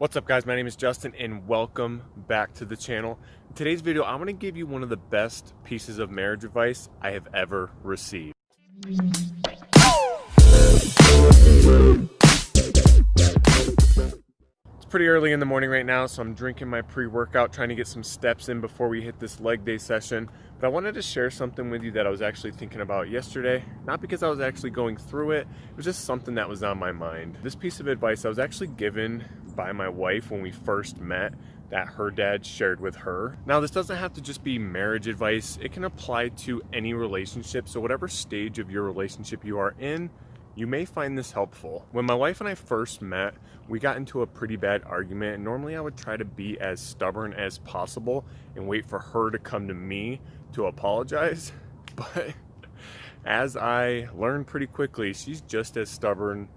What's up guys, my name is Justin and welcome back to the channel. In today's video, I'm going to give you one of the best pieces of marriage advice I have ever received. It's pretty early in the morning right now, so I'm drinking my pre-workout, trying to get some steps in before we hit this leg day session. But I wanted to share something with you that I was actually thinking about yesterday. Not because I was actually going through it, it was just something that was on my mind. This piece of advice I was actually given by my wife when we first met, that her dad shared with her. Now, this doesn't have to just be marriage advice. It can apply to any relationship. So whatever stage of your relationship you are in, you may find this helpful. When my wife and I first met, we got into a pretty bad argument, and normally I would try to be as stubborn as possible and wait for her to come to me to apologize. But as I learned pretty quickly, she's just as stubborn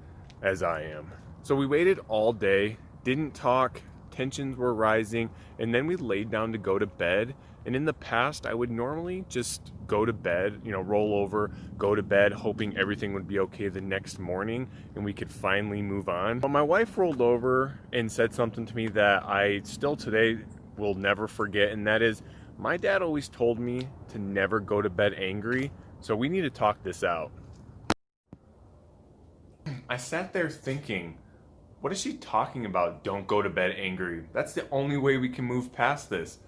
as I am. So we waited all day, didn't talk, tensions were rising, and then we laid down to go to bed. And in the past, I would normally just go to bed, roll over, go to bed, hoping everything would be okay the next morning and we could finally move on. But my wife rolled over and said something to me that I still today will never forget, and that is, my dad always told me to never go to bed angry, so we need to talk this out. I sat there thinking, what is she talking about? Don't go to bed angry. That's the only way we can move past this.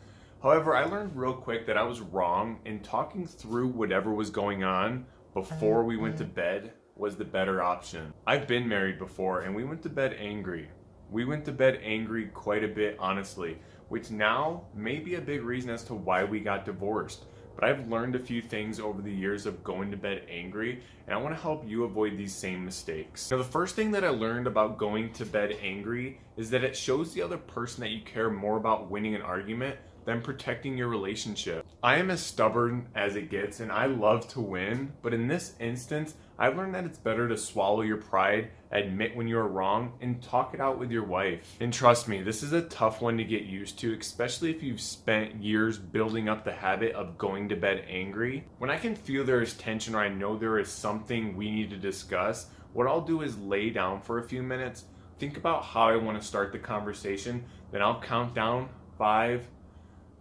However, I learned real quick that I was wrong, and talking through whatever was going on before we went to bed was the better option. I've been married before, and we went to bed angry. We went to bed angry quite a bit, honestly, which now may be a big reason as to why we got divorced. But I've learned a few things over the years of going to bed angry, and I want to help you avoid these same mistakes. Now, the first thing that I learned about going to bed angry is that it shows the other person that you care more about winning an argument than protecting your relationship. I am as stubborn as it gets, and I love to win, but in this instance, I've learned that it's better to swallow your pride, admit when you're wrong, and talk it out with your wife. And trust me, this is a tough one to get used to, especially if you've spent years building up the habit of going to bed angry. When I can feel there is tension or I know there is something we need to discuss, what I'll do is lay down for a few minutes, think about how I want to start the conversation, then I'll count down 5,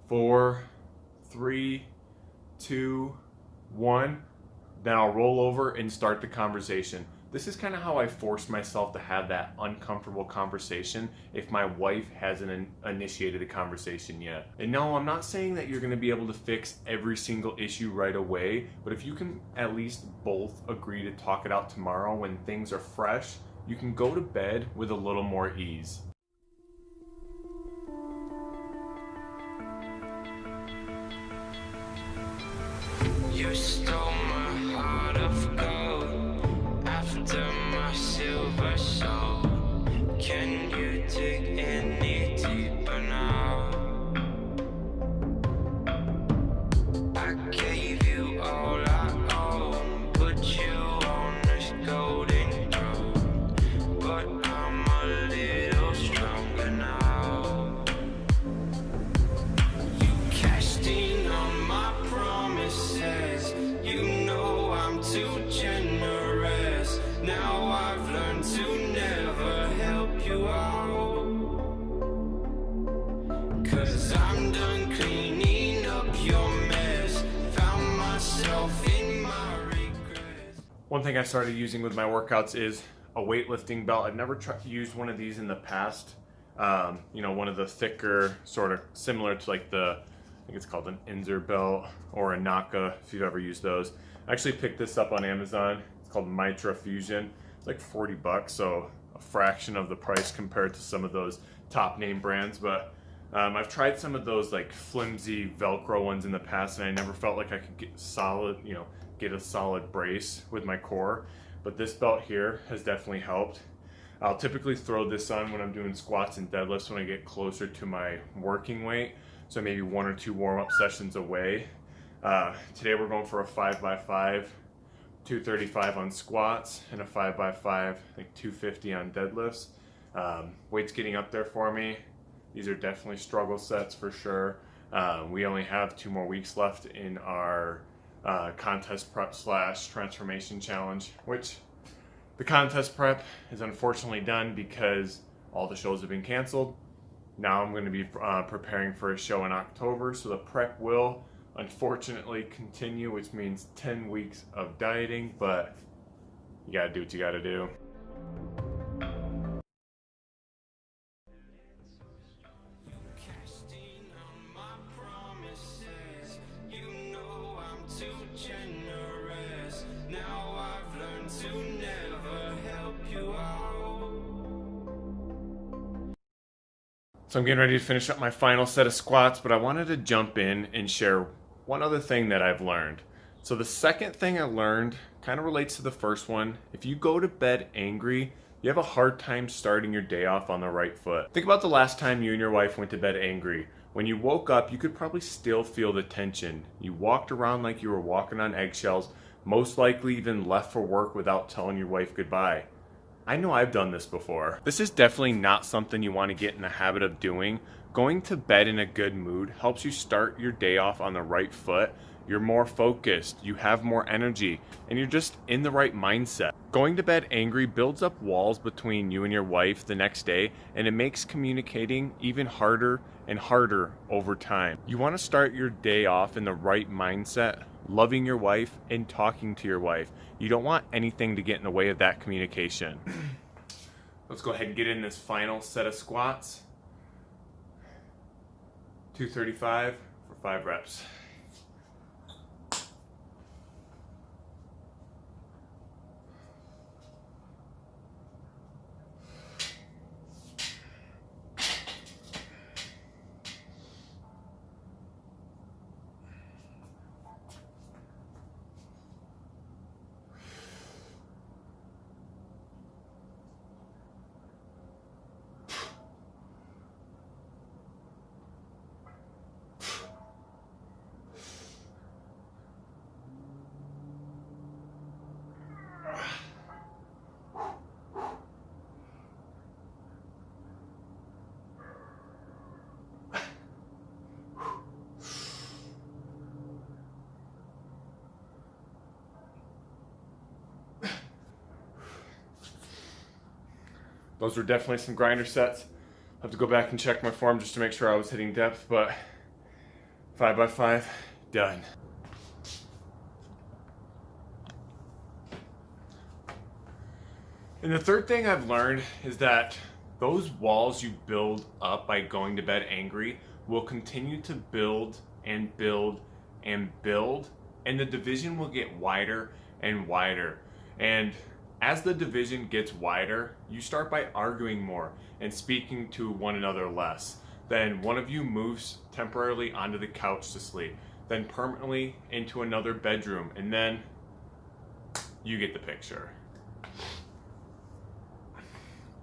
4, 3, 2, 1. Then I'll roll over and start the conversation. This is kind of how I force myself to have that uncomfortable conversation if my wife hasn't initiated a conversation yet. And no, I'm not saying that you're going to be able to fix every single issue right away, but if you can at least both agree to talk it out tomorrow when things are fresh, you can go to bed with a little more ease. You stole my heart of gold after my silver soul. Can you dig any deeper now? I gave you all I own, put you on this golden throne, but I'm a little stronger now. You cashed in on my promises. You know I'm too generous. Now I've learned to never help you out, 'cause I'm done cleaning up your mess. Found myself in my regrets. One thing I started using with my workouts is a weightlifting belt. I've never used one of these in the past. One of the thicker, sort of similar to like I think it's called an Inzer belt or a Naka, if you've ever used those. I actually picked this up on Amazon. It's called Mitra Fusion. It's like 40 bucks, so a fraction of the price compared to some of those top name brands. But I've tried some of those like flimsy Velcro ones in the past, and I never felt like I could get a solid brace with my core. But this belt here has definitely helped. I'll typically throw this on when I'm doing squats and deadlifts when I get closer to my working weight. So maybe 1 or 2 warm-up sessions away. Today we're going for a 5x5, 235 on squats, and a 5x5, I think 250 on deadlifts. Weight's getting up there for me. These are definitely struggle sets for sure. We only have 2 more weeks left in our contest prep / transformation challenge, which the contest prep is unfortunately done because All the shows have been canceled. Now I'm going to be preparing for a show in October, so the prep will unfortunately continue, which means 10 weeks of dieting, but you gotta do what you gotta do. Casting on my promises, you know I'm too generous. Now I've learned to never help you out. So I'm getting ready to finish up my final set of squats, but I wanted to jump in and share one other thing that I've learned. So the second thing I learned kind of relates to the first one. If you go to bed angry, you have a hard time starting your day off on the right foot. Think about the last time you and your wife went to bed angry. When you woke up, you could probably still feel the tension. You walked around like you were walking on eggshells, most likely even left for work without telling your wife goodbye. I know I've done this before. This is definitely not something you want to get in the habit of doing. Going to bed in a good mood helps you start your day off on the right foot. You're more focused, you have more energy, and you're just in the right mindset. Going to bed angry builds up walls between you and your wife the next day, and it makes communicating even harder and harder over time. You want to start your day off in the right mindset, loving your wife and talking to your wife. You don't want anything to get in the way of that communication. Let's go ahead and get in this final set of squats. 235 for 5 reps. Those were definitely some grinder sets. I have to go back and check my form just to make sure I was hitting depth, but 5 by 5, done. And the third thing I've learned is that those walls you build up by going to bed angry will continue to build and build and build, and the division will get wider and wider. And as the division gets wider, you start by arguing more and speaking to one another less. Then one of you moves temporarily onto the couch to sleep, then permanently into another bedroom, and then you get the picture.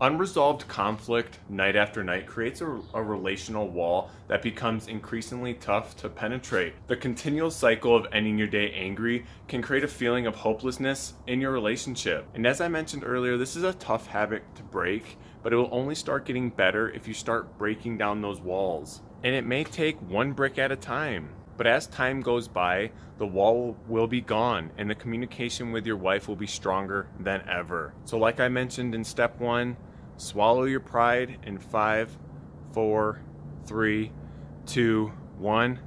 Unresolved conflict night after night creates a relational wall that becomes increasingly tough to penetrate. The continual cycle of ending your day angry can create a feeling of hopelessness in your relationship. And as I mentioned earlier, this is a tough habit to break, but it will only start getting better if you start breaking down those walls. And it may take one brick at a time. But as time goes by, the wall will be gone and the communication with your wife will be stronger than ever. So like I mentioned in step 1, swallow your pride in 5, 4, 3, 2, 1.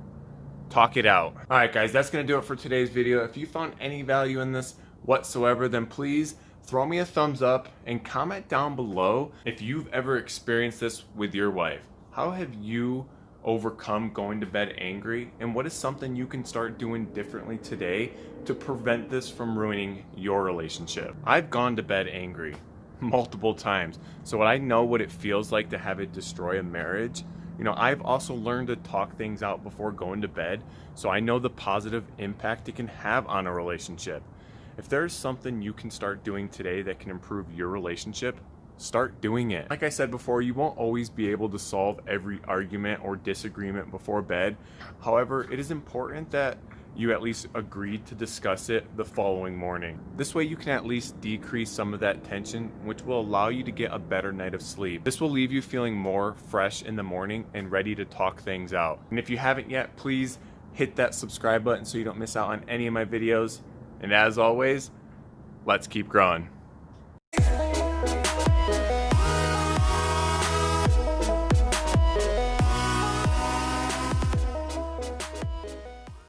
Talk it out. All right, guys, that's going to do it for today's video. If you found any value in this whatsoever, then please throw me a thumbs up and comment down below if you've ever experienced this with your wife. How have you overcome going to bed angry, and what is something you can start doing differently today to prevent this from ruining your relationship? I've gone to bed angry multiple times, so I know what it feels like to have it destroy a marriage. You know, I've also learned to talk things out before going to bed, so I know the positive impact it can have on a relationship. If there's something you can start doing today that can improve your relationship, start doing it. Like I said before, you won't always be able to solve every argument or disagreement before bed. However, it is important that you at least agree to discuss it the following morning. This way you can at least decrease some of that tension, which will allow you to get a better night of sleep. This will leave you feeling more fresh in the morning and ready to talk things out. And if you haven't yet, please hit that subscribe button so you don't miss out on any of my videos. And as always, let's keep growing.